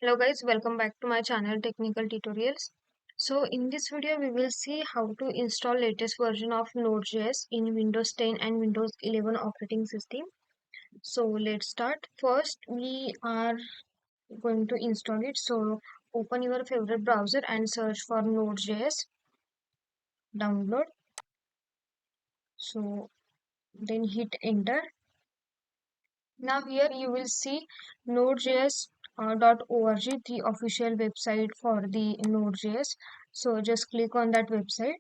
Hello guys, welcome back to my channel Technical Tutorials. So in this video we will see how to install latest version of Node.js in Windows 10 and Windows 11 operating system. So let's start. First we are going to install it. So open your favorite browser and search for Node.js, download. So then hit enter. Now here you will see nodejs.org, the official website for the Node.js. So just click on that website.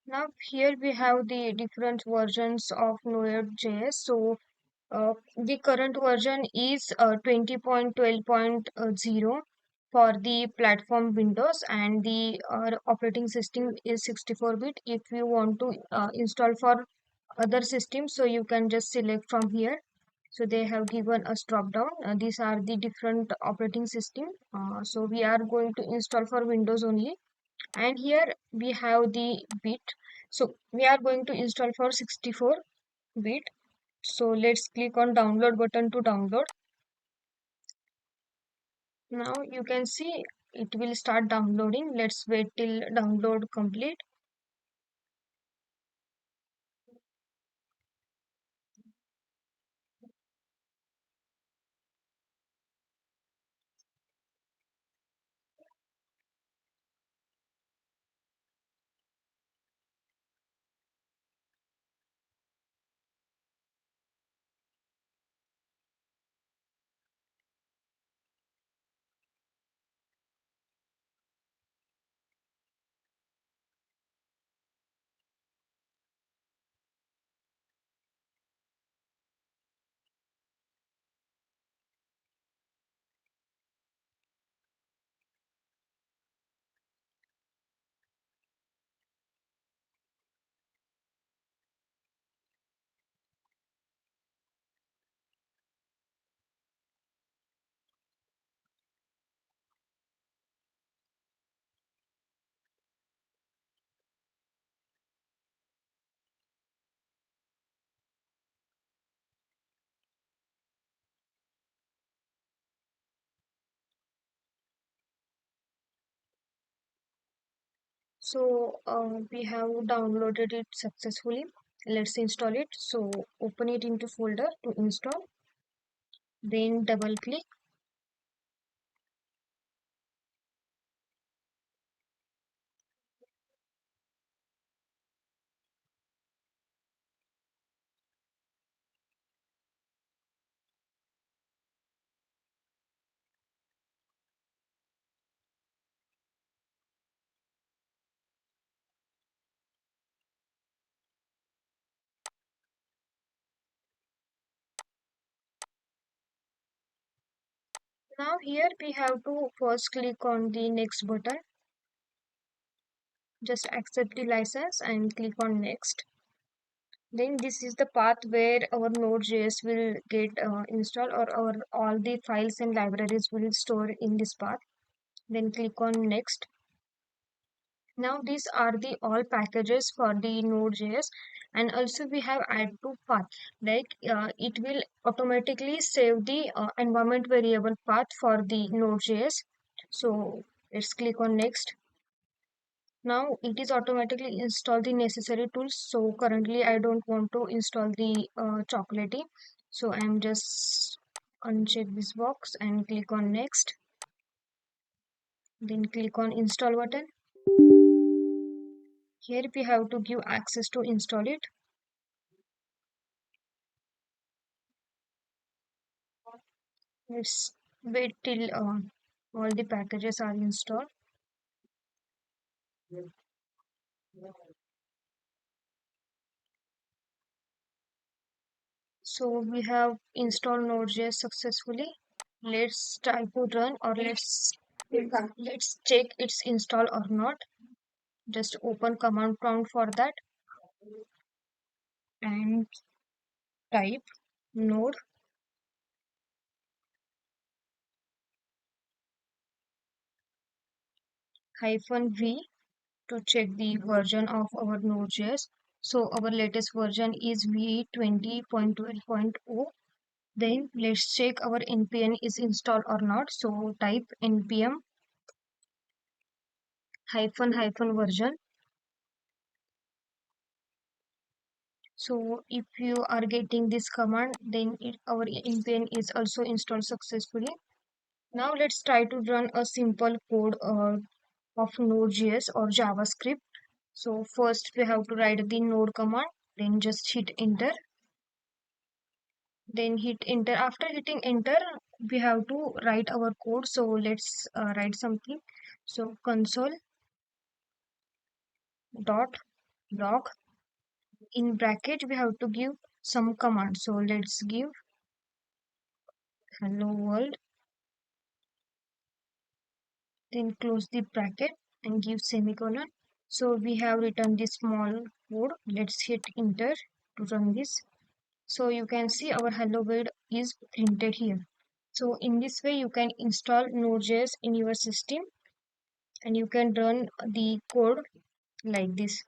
Now here we have the different versions of Node.js. So the current version is 20.12.0 for the platform Windows, and the operating system is 64-bit. If you want to install for other systems, so you can just select from here. So they have given us drop down. These are the different operating system. So we are going to install for Windows only, and here we have the bit. So we are going to install for 64 bit. So let's click on download button to download. Now you can see it will start downloading. Let's wait till download complete. So we have downloaded it successfully. Let's install it. So open it into folder to install. Then double click. Now here we have to first click on the next button. Just accept the license and click on next. Then this is the path where our Node.js will get installed, or our all the files and libraries will store in this path. Then click on next. Now these are the all packages for the Node.js, and also we have add to path, like it will automatically save the environment variable path for the Node.js. So let's click on next. Now it is automatically install the necessary tools. So currently I don't want to install the chocolatey. So I'm just uncheck this box and click on next. Then click on install button. Here we have to give access to install it. Let's wait till all the packages are installed. So we have installed Node.js successfully. Let's try to run, or let's check it's installed or not. Just open command prompt for that and type node -v to check the version of our Node.js. So our latest version is v20.12.0. Then let's check our npm is installed or not. So type npm -version. So if you are getting this command, then our npm is also installed successfully. Now let's try to run a simple code of Node.js or JavaScript. So first we have to write the node command, then just hit enter, then hit enter. After hitting enter, we have to write our code. So let's write something. So console dot log, in bracket we have to give some command. So let's give hello world, then close the bracket and give semicolon. So we have written this small code. Let's hit enter to run this. So you can see our hello world is printed here. So in this way you can install Node.js in your system and you can run the code like this.